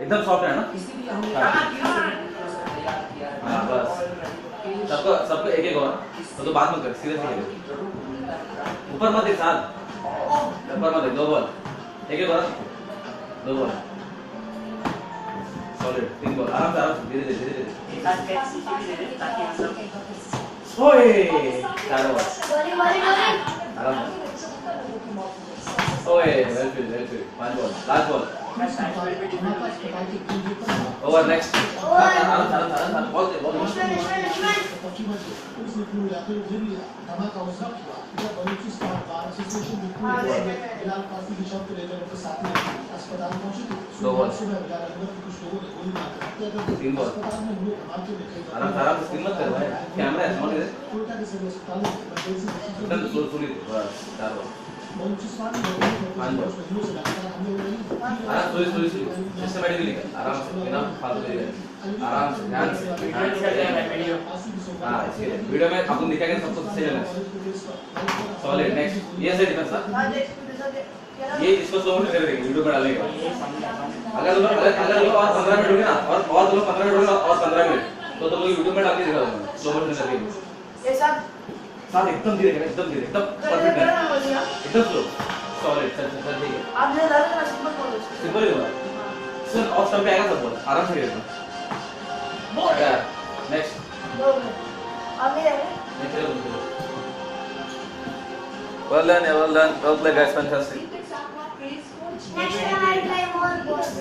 एकदम सॉफ्ट है ना? हाँ बस सबको सबको एक एक और तो बात मत कर, सीरियसली खेलो। ऊपर मत देख साथ, ऊपर मत देख, 2 बॉल एक एक और, 2 बॉल सॉलिड, 3 बॉल आराम से धीरे धीरे धीरे धीरे। ओए 4 बॉल आराम से। ओए well field 5 ball last ball over next आराम बॉल दे बॉल। दो बॉल 3 बॉल आराम से स्पिन मत कर भाई, कैमरा है समझ ले एकदम स्लोली बस 4 बॉल 5 बॉल आराम स्लोली सिस्टमैटिकली आराम से बिना फालतू के आराम से ध्यान से। हाँ इसके वीडियो में आपको दिखाएंगे सबको सही लगना सॉलिड। नेक्स्ट ये से डिफेंस ये इसको स्लो मोशन कर देंगे वीडियो में डालेंगे। अगर तुम और 15 मिनट होगे ना और तुम 15 मिनट होगा और 15 मिनट तो तुम लोग वीडियो में डाल के दिखा दूंगा स्लो मोशन करके। ये सब एकदम धीरे एकदम परफेक्ट है एकदम स्लो सॉलिड। चल ठीक है आपने डाला ना सिंपल ही होगा सर ऑफ स्टंप पे आएगा सब बॉल आराम से खेलना। नेक्स्ट अब मेरा है well done guys, fantastic. Next time I'll try more balls.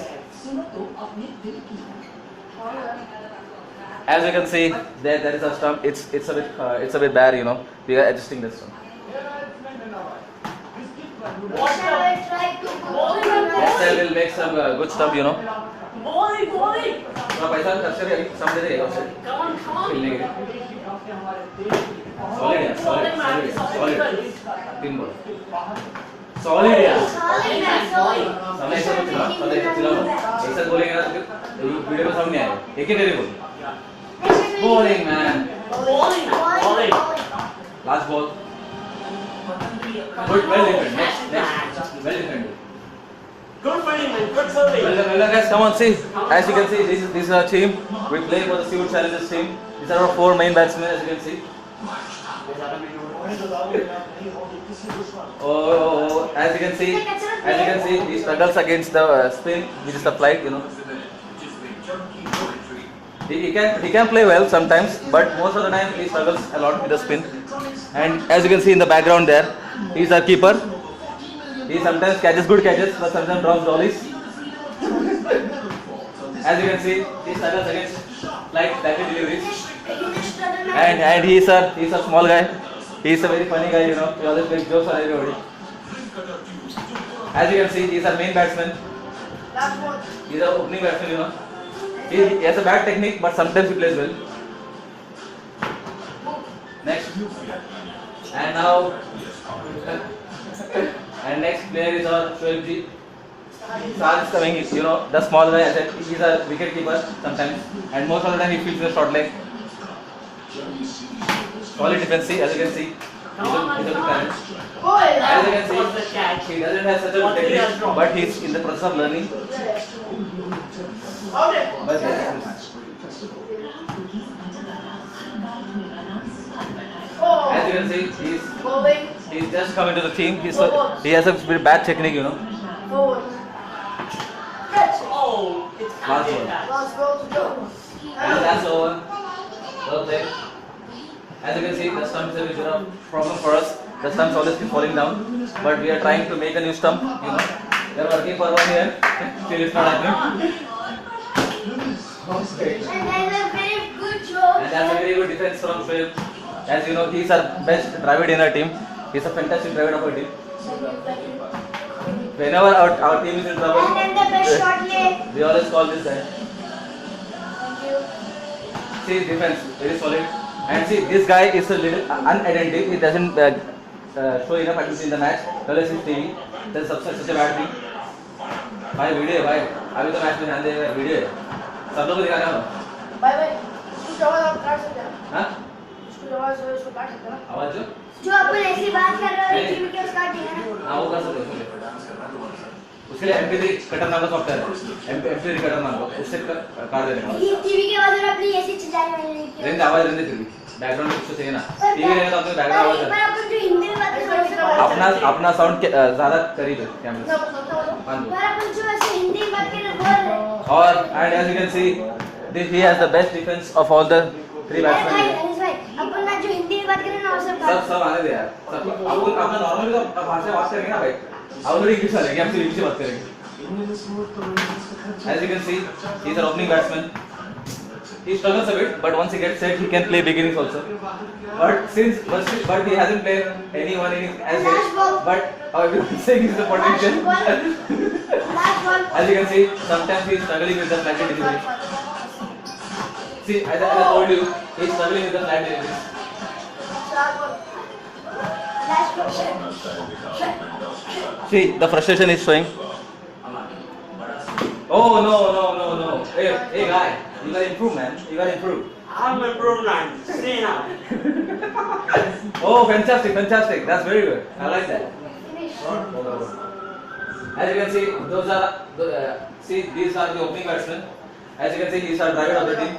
As you can see, there is a stump. It's a bit bad, you know. We are adjusting this one. Next time I'll try to go. Next time we'll make some good stump, you know. Bowling. थोड़ा पैसा खर्च करके सम दे देगा उसे खेलने के लिए। Solid है सॉलिड 3 बॉल सॉलिड यार समय से तो चला ऐसा बोलेंगे ना तो वीडियो में समझ नहीं आएगा। एक ही तेरे बोल bowling man bowling last ball good well defend next well defend Good finding, man. Good serving. Well guys, come on, see. As you can see, this is our team. We play for the Seawood Challengers team. These are our 4 main batsmen, as you can see. As you can see, he struggles against the spin, which is the flight, you know. He can play well sometimes, but most of the time he struggles a lot with the spin. And as you can see in the background there, he is our keeper. He sometimes catches good catches, but sometimes drops dollies. As you can see, he struggles against flight deliveries. And he is a small guy. He is a very funny guy, you know. He always makes jokes on everybody. As you can see, he is our main batsman. He is our opening batsman, you know. He has a bad technique, but sometimes he plays well. Next. And now. And next player is our Shoaib ji. Saj is coming, you know, the small guy. I said he is a wicket keeper sometimes, and most of the time he fields the short leg. Solid defense, as you can see, he's a good talent. As you can see, he doesn't have such a good technique, but he's in the process of learning. But as you can see, he's just coming to the team. He has a very bad technique, you know. Oh, it's Last out ball. And that's over. Well played. As you can see, the stump is a bit of a problem for us. The stumps always keep falling down. But we are trying to make a new stump, you know. We are working for 1 year. Still it's not happening. And that's a very good job. And that's a very good defense from Shoaib. As you know, he is our best Dravid in our team. He is a fantastic Dravid of our team. Whenever our team is in trouble, And then the best shot leg. we always call this guy. Thank you. See his defense, very solid. And see, this guy is a little unidentified. He doesn't show enough activity in the match. Always in TV. That's such a bad thing. भाई video है भाई. अभी तो match में ध्यान दे video है. सब लोग को दिखाना है. भाई इसको आवाज आप काट सकते हैं. हाँ? इसको आवाज इसको काट सकते हैं. आवाज जो? जो अपन ऐसी बात कर रहे हो, इसी में क्या काट देगा ना? हाँ वो कर सकते हो. उसके लिए MP3 कटर नाम का सॉफ्टवेयर है, MP3 कटर नाम का, उससे काट देने का। ये टीवी के बाद अपनी एसी चलाने वाली नहीं रेंज आवाज रहने दे, बैकग्राउंड में कुछ तो चाहिए ना, टीवी रहेगा तो अपने बैकग्राउंड आवाज पर अपन जो हिंदी में बात कर रहे हैं अपना साउंड ज्यादा करीब है कैमरे से। पर अपन जो ऐसे हिंदी में बात कर रहे हैं और and as you can see, this he has the best defense of all the three batsmen. Anis भाई अपन ना जो हिंदी में बात कर रहे हैं ना वो सब आने दे यार, सब आपको अपना नॉर्मली तो भाषा में बात करेंगे ना भाई, आप थोड़ी इंग्लिश वाले हम सिर्फ इंग्लिश में बात करेंगे। As you can see, he is an opening batsman. He struggles a bit, but once he gets set, he can play beginnings also. But he hasn't played anyone in his as Last ball. yet. But everyone is saying he's the potential. Last ball As you can see, sometimes he is struggling with the flat delivery. See, as I told you, he is struggling with the flat delivery. Last See, the frustration is showing. Oh no! Hey guy, you gotta improve, man. You gotta improve. I'm a pro man. See now. Oh, fantastic. That's very good. I like that. As you can see, these are the opening batsmen. As you can see, he's our driver of the team.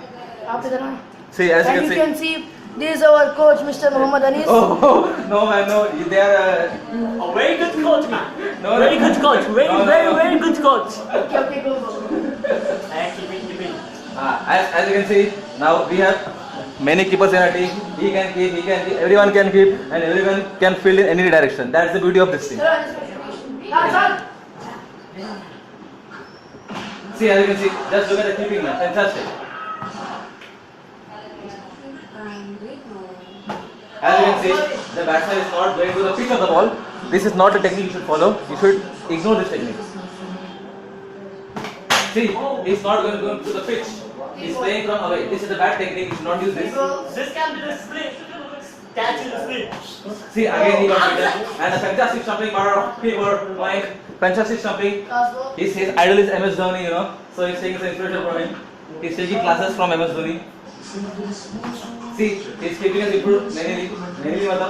After that, See, as and you can see this is our coach, Mr. Mohammad Anis. Oh no, man, no. They are. A very good coach, man. No, very no. good coach. Very good coach. Okay, go. Keep it. As you can see, now we have many keepers in our team. He can keep. Everyone can keep, and everyone can field in any direction. That's the beauty of this team. See, as you can see, just look at the keeping, man. Fantastic. As you can see, the batsman is not going to the pitch of the ball. This is not a technique you should follow. You should ignore this technique. See, he's not going to go to the pitch. He's playing from away. This is a bad technique. You should not use this. This can be the split. Catch in the split. See, again he got beaten. And a fantastic stumping by our keeper, Mike. Fantastic stumping. His idol is MS Dhoni, you know. So he's taking some inspiration from him. He's taking classes from MS Dhoni. See, his keeping has improved mainly over.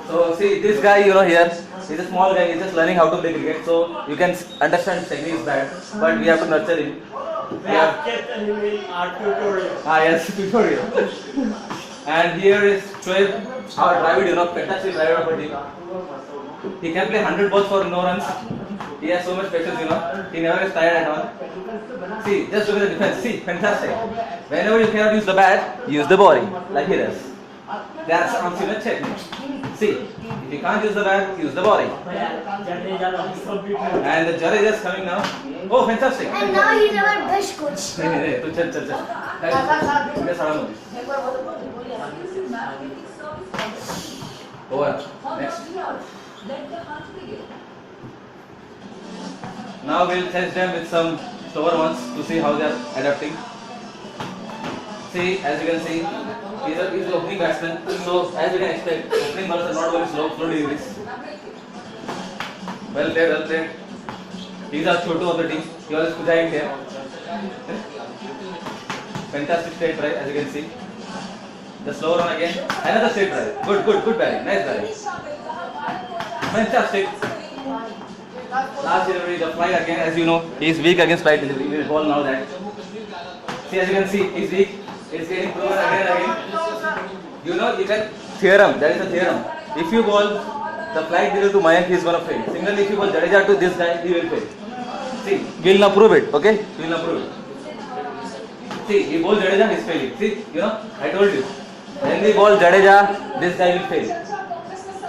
So see, this guy, you know, here, he's a small guy. He's just learning how to play cricket. So you can understand his technique is bad, but we have to nurture him. We have kept him in our tutorial. Yes, tutorial. And here is Shoaib, our driver, you know, fantastic driver of our team. He can play 100 balls for no runs. He has so much patience, you know. He never gets tired at all. See, just look at the defense. See, fantastic. Whenever you cannot use the bat, use the body, like he does. That's consummate technique. See, if you can't use the bat, use the body. And the Jadeja is coming now. Oh, fantastic. and now he's our best coach नहीं, तो चल. मैं सारा Modi. Over. Next. Now we'll test them with some slower ones to see how they are adapting. See, as you can see, he's an opening batsman. So, as you can expect, opening balls are not very slow deliveries. Well played. He's our Chotu of the team. He was giant here. Fantastic straight drive, as you can see. The slower one again. Another straight drive. Good batting. Nice batting. Fantastic. Last delivery, the flight again, as you know, he is weak against flight delivery. We will all know that. See, as you can see, he's weak. It's getting proven again and again. You know, you can theorem. There is a theorem. If you ball the flight delivery to Mayank, he is gonna fail. Similarly, if you ball Jadeja to this guy, he will fail. See, we will now prove it. Okay? We will now prove it. See, he ball Jadeja, he is failing. See, you know, I told you. When we ball Jadeja, this guy will fail.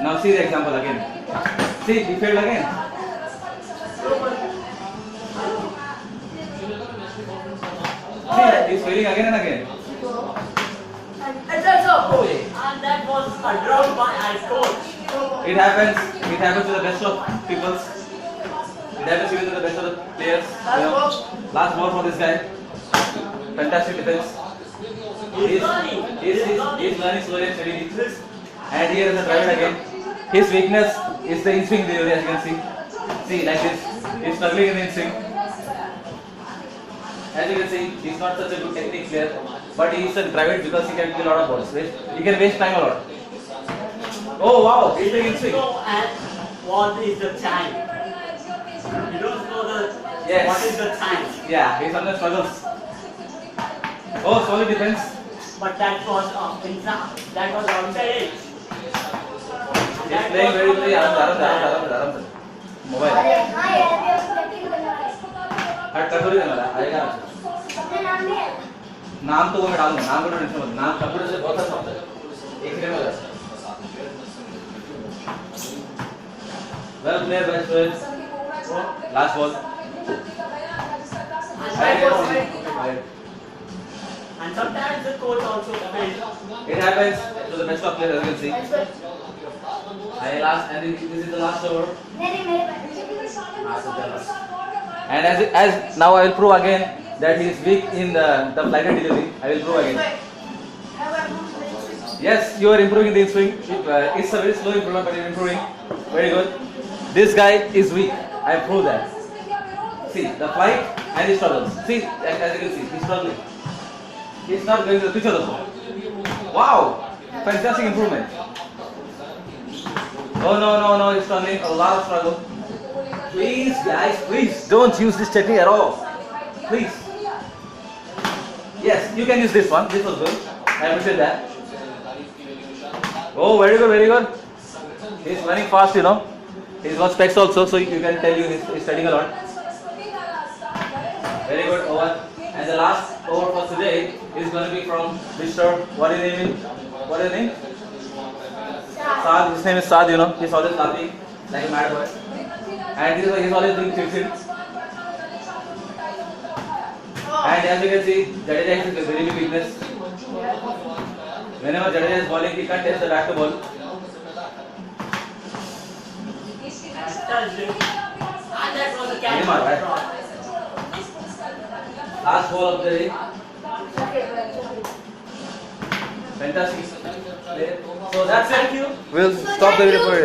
Now see the example again. See, he failed again. See, he's failing again and again. And that was a drop by our coach. It happens to the best of people. It happens even to the best of the players. You know. Last ball for this guy. Fantastic defense. He's learning slowly and steadily. And here is the driver again. His weakness is the in-swing delivery, as you can see. See, like this. He's struggling in the in-swing. As you can see, he's not such a good technique player, but he is a driver because he can do a lot of balls. He can waste time a lot. Oh wow, he's taking in-swing. what is the time. You don't know the Yes. what is the time. Yeah, he sometimes struggles. Oh, solid defense. But that was that was outside edge. He's playing very well. आराम से. Mobile. अरे हाँ यार अभी हम practice करने वाले हैं। हट कर थोड़ी देने वाला है, आएगा. अपने नाम भी है। नाम तो वो मैं डालूंगा. नाम को तो टेंशन मत. नाम कंप्यूटर से बहुत सारा है. एक सेकंड में हो जाएगा. Well played, best played. Last ball. And sometimes the coach also fails. It happens to the best of players, as you can see. And this is the last over. नहीं मेरे पास। And as now I will prove again that he is weak in the flight and delivery. I will prove again. Yes, you are improving the swing. It's a very slow improvement, but you are improving. Very good. This guy is weak. I prove that. See the flight and he struggles. See, as you can see, he's struggling. He's not going to the pitch of the ball. Wow, fantastic improvement. Oh no, he's struggling. A lot of struggle. Please, guys, please don't use this technique at all. Please. Yes, you can use this one. This was good. I appreciate that. Oh, very good, very good. He's running fast, you know. He's got specs also, so you can tell he's studying a lot. Very good over. And the last over for today is going to be from Mr. What is his name? What is his name? Saad. His name is Saad, you know. He's always laughing like a mad boy. And he's always doing tricks. And as you can see, Jadeja has a very big weakness. Whenever Jadeja is bowling, he can't test the back to ball. Touched it. And that was a catch. Neymar, right? Last ball of the day. Fantastic. So that's it. Thank you. We'll stop the video for